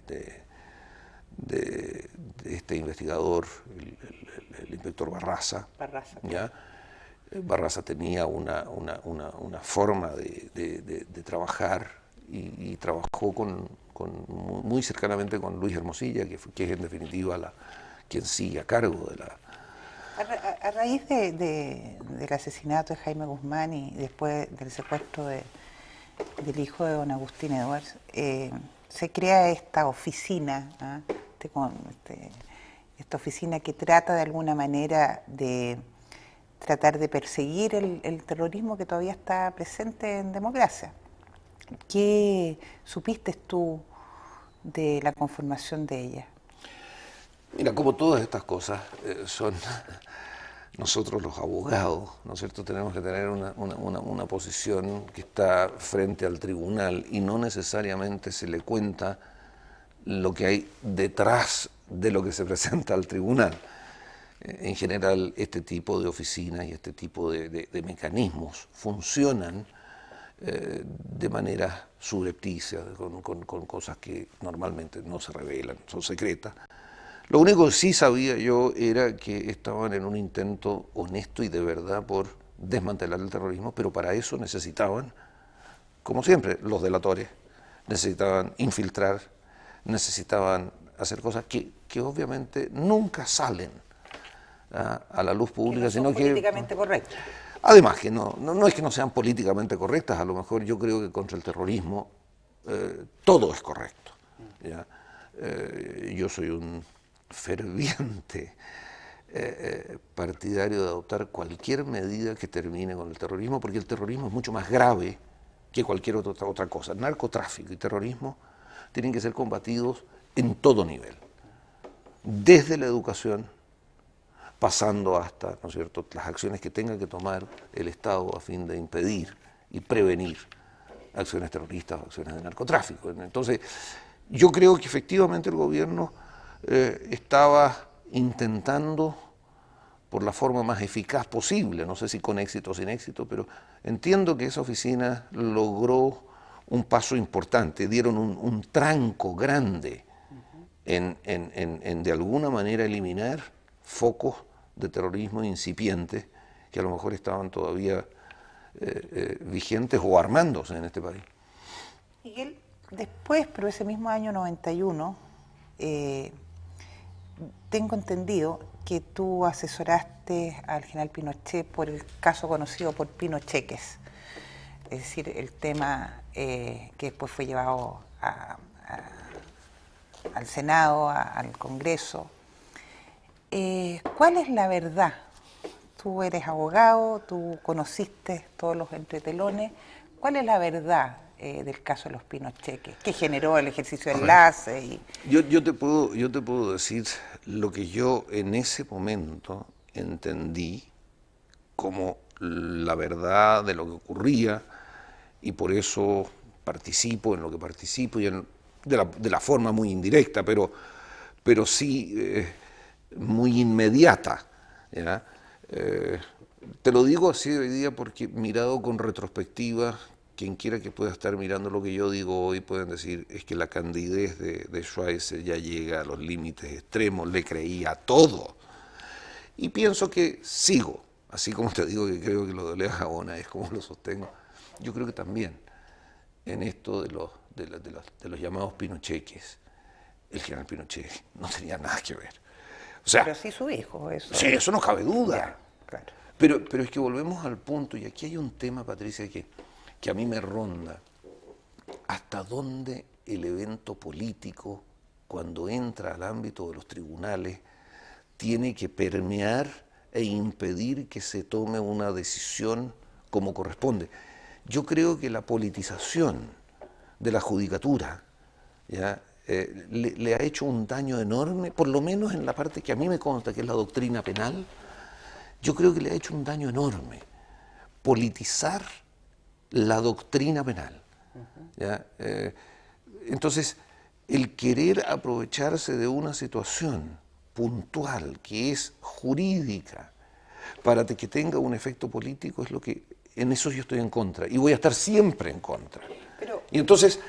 este investigador, el inspector Barraza. ¿Ya? Barraza tenía una forma de trabajar y trabajó muy cercanamente con Luis Hermosilla, que es en definitiva quien sigue a cargo de la... A raíz del asesinato de Jaime Guzmán y después del secuestro del hijo de don Agustín Edwards, se crea esta oficina, esta oficina que trata de alguna manera de tratar de perseguir el terrorismo que todavía está presente en democracia. ¿Qué supiste tú de la conformación de ella? Mira, como todas estas cosas son nosotros los abogados, ¿no es cierto? Tenemos que tener una posición que está frente al tribunal y no necesariamente se le cuenta lo que hay detrás de lo que se presenta al tribunal. En general, este tipo de oficinas y este tipo de mecanismos funcionan de manera subrepticia, con cosas que normalmente no se revelan, son secretas. Lo único que sí sabía yo era que estaban en un intento honesto y de verdad por desmantelar el terrorismo, pero para eso necesitaban, como siempre, los delatores, necesitaban infiltrar, necesitaban hacer cosas que obviamente nunca salen a la luz pública, que no son políticamente correctas. Además, que no es que no sean políticamente correctas, a lo mejor yo creo que contra el terrorismo todo es correcto. ¿Ya? Yo soy un ferviente partidario de adoptar cualquier medida que termine con el terrorismo, porque el terrorismo es mucho más grave que cualquier otra cosa. Narcotráfico y terrorismo tienen que ser combatidos en todo nivel, desde la educación, pasando hasta, ¿no es cierto?, las acciones que tenga que tomar el Estado a fin de impedir y prevenir acciones terroristas o acciones de narcotráfico. Entonces, yo creo que efectivamente el gobierno estaba intentando, por la forma más eficaz posible, no sé si con éxito o sin éxito, pero entiendo que esa oficina logró un paso importante, dieron un tranco grande en de alguna manera eliminar focos de terrorismo incipientes que a lo mejor estaban todavía vigentes o armándose en este país. Miguel, después, pero ese mismo año 91, tengo entendido que tú asesoraste al general Pinochet por el caso conocido por Pinocheques, es decir, el tema que después fue llevado al Senado, al Congreso. ¿Cuál es la verdad? Tú eres abogado, tú conociste todos los entretelones. ¿Cuál es la verdad del caso de los Pinocheques, que generó el ejercicio de enlace? Yo te puedo decir lo que yo en ese momento entendí como la verdad de lo que ocurría, y por eso participo en lo que participo, y de la forma muy indirecta, pero sí muy inmediata. ¿Ya? Te lo digo así hoy día porque mirado con retrospectiva, quien quiera que pueda estar mirando lo que yo digo hoy pueden decir es que la candidez de Schweizer ya llega a los límites extremos, le creía todo. Y pienso que sigo, así como te digo que creo que lo de Olea Gaona es como lo sostengo, yo creo que también en esto de los llamados Pinocheques, el general Pinochet no tenía nada que ver. O sea, pero sí su hijo, eso. Sí, eso no cabe duda. Ya, claro. Pero es que volvemos al punto, y aquí hay un tema, Patricia, que a mí me ronda. ¿Hasta dónde el evento político, cuando entra al ámbito de los tribunales, tiene que permear e impedir que se tome una decisión como corresponde? Yo creo que la politización de la judicatura, ¿ya? Le ha hecho un daño enorme, por lo menos en la parte que a mí me consta, que es la doctrina penal. Yo creo que le ha hecho un daño enorme politizar la doctrina penal. ¿Ya? Entonces, el querer aprovecharse de una situación puntual que es jurídica para que tenga un efecto político es lo que, en eso yo estoy en contra y voy a estar siempre en contra. Y entonces,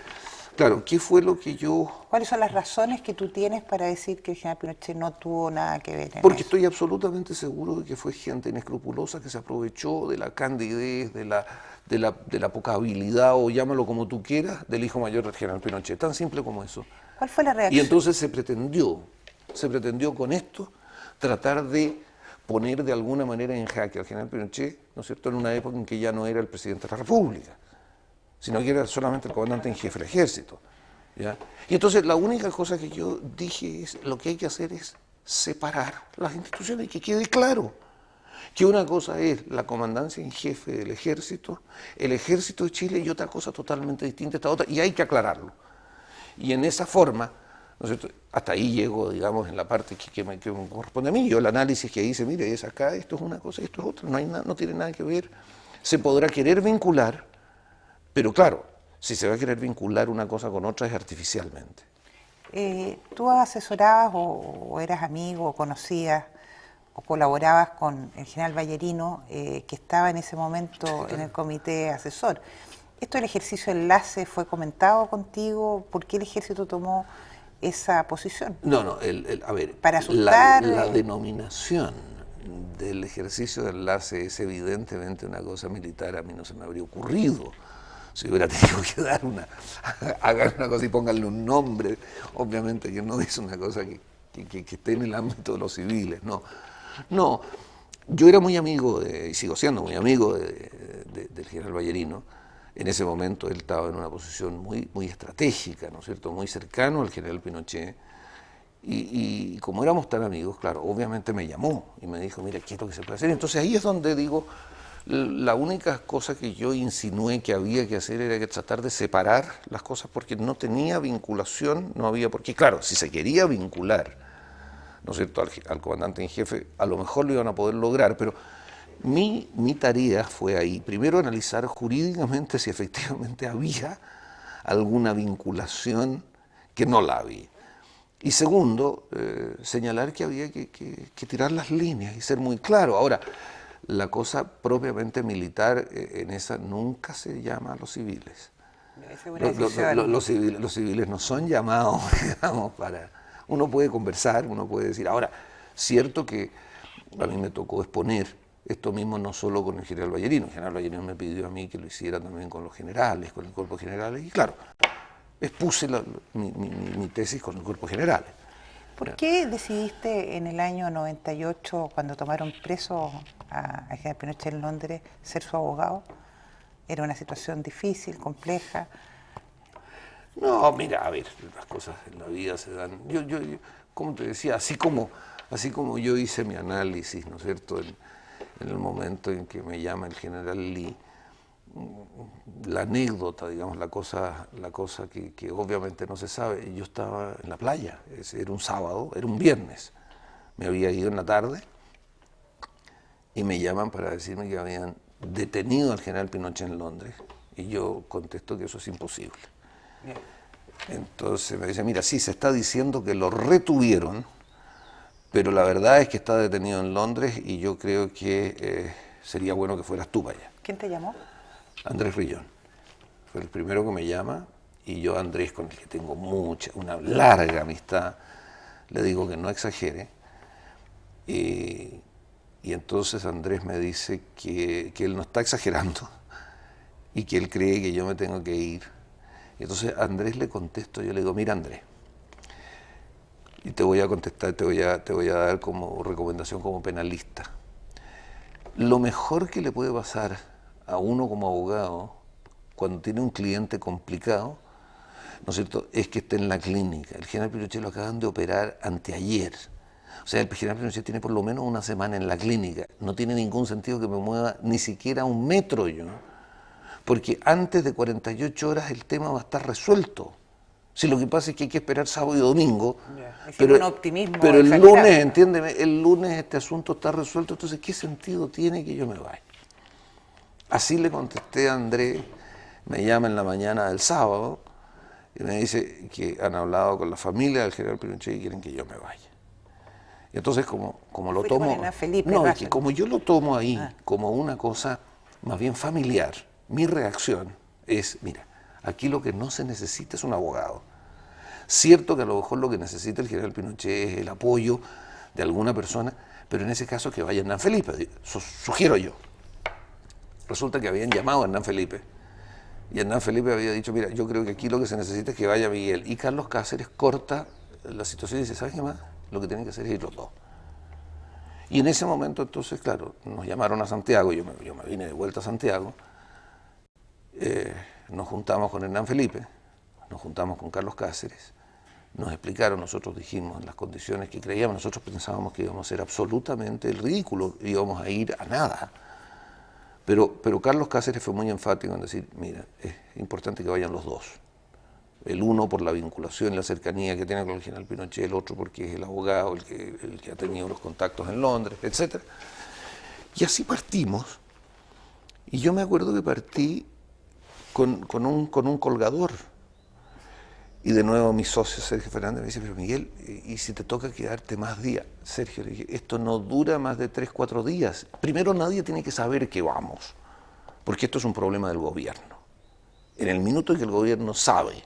claro, ¿qué fue lo que yo...? ¿Cuáles son las razones que tú tienes para decir que el general Pinochet no tuvo nada que ver en Porque eso? estoy absolutamente seguro de que fue gente inescrupulosa que se aprovechó de la candidez, de la poca habilidad, o llámalo como tú quieras, del hijo mayor del general Pinochet. Tan simple como eso. ¿Cuál fue la Y reacción? entonces se pretendió con esto tratar de poner de alguna manera en jaque al general Pinochet, ¿no es cierto?, en una época en que ya no era el presidente de la República, sino que era solamente el comandante en jefe del ejército. ¿Ya? Y entonces la única cosa que yo dije es, lo que hay que hacer es separar las instituciones y que quede claro que una cosa es la comandancia en jefe del ejército, el ejército de Chile, y otra cosa totalmente distinta esta otra, y hay que aclararlo. Y en esa forma, ¿no es cierto?, hasta ahí llego, digamos, en la parte que me corresponde a mí. Yo el análisis que hice, mire, es acá, esto es una cosa, esto es otra, no tiene nada que ver. Se podrá querer vincular, pero claro, si se va a querer vincular una cosa con otra es artificialmente. ¿Tú asesorabas o eras amigo o conocías o colaborabas con el general Ballerino, que estaba en ese momento en el comité asesor? ¿Esto del ejercicio de enlace fue comentado contigo? ¿Por qué el ejército tomó esa posición? No, a ver, para asustar, la denominación del ejercicio de enlace es evidentemente una cosa militar, a mí no se me habría ocurrido. Si hubiera tenido que hagan una cosa y pónganle un nombre, obviamente que no es una cosa que esté en el ámbito de los civiles, no. No, yo era muy amigo, y sigo siendo muy amigo del general Ballerino. En ese momento él estaba en una posición muy estratégica, ¿no es cierto?, muy cercano al general Pinochet. Y como éramos tan amigos, claro, obviamente me llamó y me dijo, mira, ¿qué es lo que se puede hacer? Entonces ahí es donde digo, la única cosa que yo insinué que había que hacer era que tratar de separar las cosas porque no tenía vinculación, no había por qué. Claro, si se quería vincular, ¿no es cierto?, al comandante en jefe, a lo mejor lo iban a poder lograr, pero mi tarea fue ahí, primero analizar jurídicamente si efectivamente había alguna vinculación que no la había. Y segundo, señalar que había que tirar las líneas y ser muy claro. Ahora, la cosa propiamente militar, en esa nunca se llama a los civiles. Los civiles no son llamados, digamos, para... Uno puede conversar, uno puede decir... Ahora, cierto que a mí me tocó exponer esto mismo no solo con el general Ballerino. El general Ballerino me pidió a mí que lo hiciera también con los generales, con el cuerpo general, y claro, expuse mi tesis con el cuerpo general. ¿Por qué decidiste en el año 98, cuando tomaron preso a general Pinochet en Londres, ser su abogado? ¿Era una situación difícil, compleja? No, mira, a ver, las cosas en la vida se dan... Yo como te decía, así como yo hice mi análisis, ¿no es cierto?, en el momento en que me llama el general Lee, la anécdota, digamos, la cosa que obviamente no se sabe, yo estaba en la playa, era un sábado, era un viernes, me había ido en la tarde y me llaman para decirme que habían detenido al general Pinochet en Londres y yo contesto que eso es imposible. Bien. Entonces me dice, mira, sí, se está diciendo que lo retuvieron, pero la verdad es que está detenido en Londres y yo creo que sería bueno que fueras tú para allá. ¿Quién te llamó? Andrés Rillón. Fue el primero que me llama y yo a Andrés, con el que tengo una larga amistad, le digo que no exagere. Y entonces Andrés me dice que él no está exagerando y que él cree que yo me tengo que ir. Y entonces a Andrés le contesto, yo le digo, mira Andrés, y te voy a contestar, te voy a dar como recomendación como penalista. Lo mejor que le puede pasar a uno como abogado cuando tiene un cliente complicado, ¿no es cierto?, es que esté en la clínica. El general Pinochet lo acaban de operar anteayer. O sea, el general Pinochet tiene por lo menos una semana en la clínica. No tiene ningún sentido que me mueva ni siquiera un metro yo, porque antes de 48 horas el tema va a estar resuelto. Si lo que pasa es que hay que esperar sábado y domingo, pero un optimismo el lunes, entiéndeme, el lunes este asunto está resuelto, entonces ¿qué sentido tiene que yo me vaya? Así le contesté a Andrés, me llama en la mañana del sábado y me dice que han hablado con la familia del general Pinochet y quieren que yo me vaya. Y entonces como lo tomo... Con Hernán Felipe, no, es que como yo lo tomo ahí como una cosa más bien familiar, mi reacción es, mira, aquí lo que no se necesita es un abogado. Cierto que a lo mejor lo que necesita el general Pinochet es el apoyo de alguna persona, pero en ese caso que vaya Hernán Felipe, sugiero yo. Resulta que habían llamado a Hernán Felipe, y Hernán Felipe había dicho, mira, yo creo que aquí lo que se necesita es que vaya Miguel. Y Carlos Cáceres corta la situación y dice, ¿sabes qué más? Lo que tienen que hacer es ir los dos. Y en ese momento, entonces, claro, nos llamaron a Santiago, yo me vine de vuelta a Santiago, nos juntamos con Hernán Felipe, nos juntamos con Carlos Cáceres, nos explicaron, nosotros dijimos las condiciones que creíamos, nosotros pensábamos que íbamos a ser absolutamente el ridículo, íbamos a ir a nada. Pero Carlos Cáceres fue muy enfático en decir, mira, es importante que vayan los dos. El uno por la vinculación y la cercanía que tiene con el general Pinochet, el otro porque es el abogado, el que ha tenido los contactos en Londres, etc. Y así partimos. Y yo me acuerdo que partí con un colgador. Y de nuevo mi socio Sergio Fernández me dice, pero Miguel, ¿y si te toca quedarte más días? Sergio, le dije, esto no dura más de 3, 4 días. Primero nadie tiene que saber que vamos, porque esto es un problema del gobierno. En el minuto en que el gobierno sabe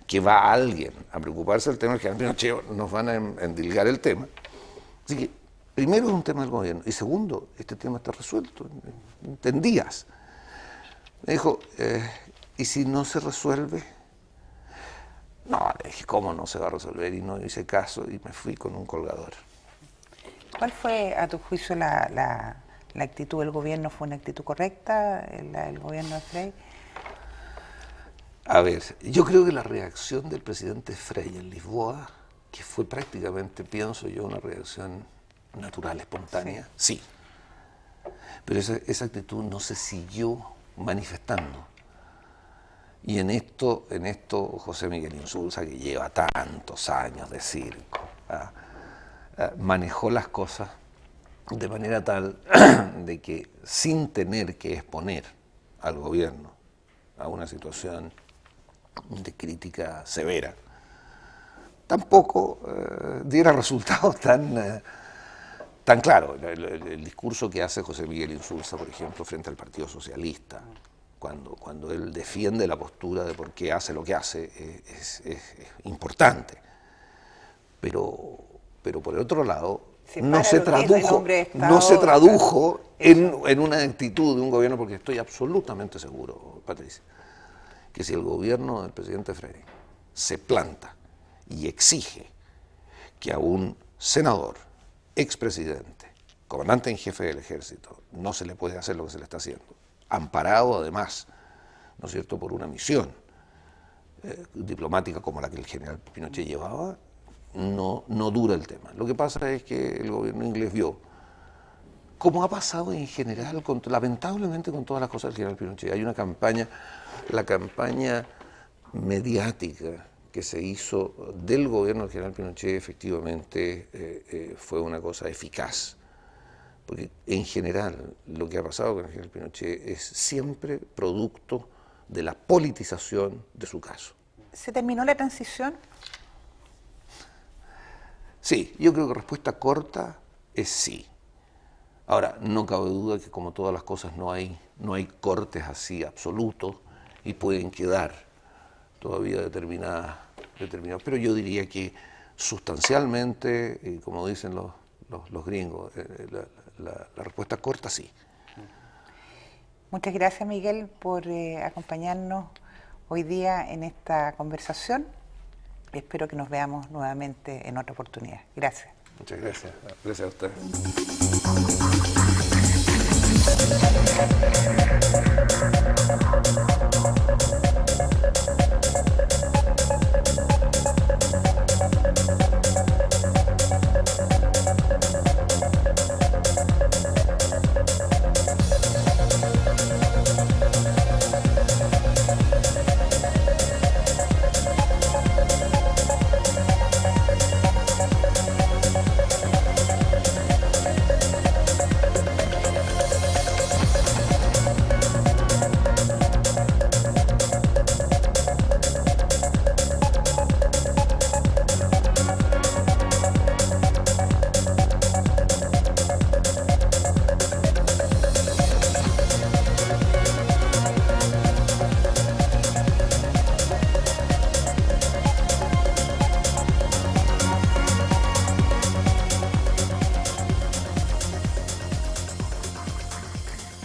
que va alguien a preocuparse del tema del general Pinochet, nos van a endilgar el tema. Así que, primero es un tema del gobierno, y segundo, este tema está resuelto, en días. Me dijo, ¿y si no se resuelve? No, le dije, ¿cómo no se va a resolver? Y no hice caso y me fui con un colgador. ¿Cuál fue, a tu juicio, la actitud del gobierno? ¿Fue una actitud correcta, el gobierno de Frei? A ver, yo creo que la reacción del presidente Frei en Lisboa, que fue prácticamente, pienso yo, una reacción natural, espontánea, sí. Pero esa actitud no se siguió manifestando. Y en esto José Miguel Insulza, que lleva tantos años de circo, manejó las cosas de manera tal de que sin tener que exponer al gobierno a una situación de crítica severa, tampoco diera resultados tan claros. El discurso que hace José Miguel Insulza, por ejemplo, frente al Partido Socialista, cuando él defiende la postura de por qué hace lo que hace, es importante. Pero por el otro lado, no se tradujo en una actitud de un gobierno, porque estoy absolutamente seguro, Patricia, que si el gobierno del presidente Frei se planta y exige que a un senador, expresidente, comandante en jefe del ejército, no se le puede hacer lo que se le está haciendo, amparado además, ¿no es cierto?, por una misión diplomática como la que el general Pinochet llevaba, no dura el tema. Lo que pasa es que el gobierno inglés vio, como ha pasado en general, lamentablemente con todas las cosas del general Pinochet, hay una campaña, la campaña mediática que se hizo del gobierno del general Pinochet efectivamente fue una cosa eficaz. Porque en general lo que ha pasado con el general Pinochet es siempre producto de la politización de su caso. ¿Se terminó la transición? Sí, yo creo que respuesta corta es sí. Ahora, no cabe duda que como todas las cosas no hay cortes así absolutos y pueden quedar todavía determinadas. Pero yo diría que sustancialmente, y como dicen los gringos, la respuesta corta sí. Muchas gracias, Miguel, por acompañarnos hoy día en esta conversación. Espero que nos veamos nuevamente en otra oportunidad. Gracias. Muchas gracias. Gracias a ustedes.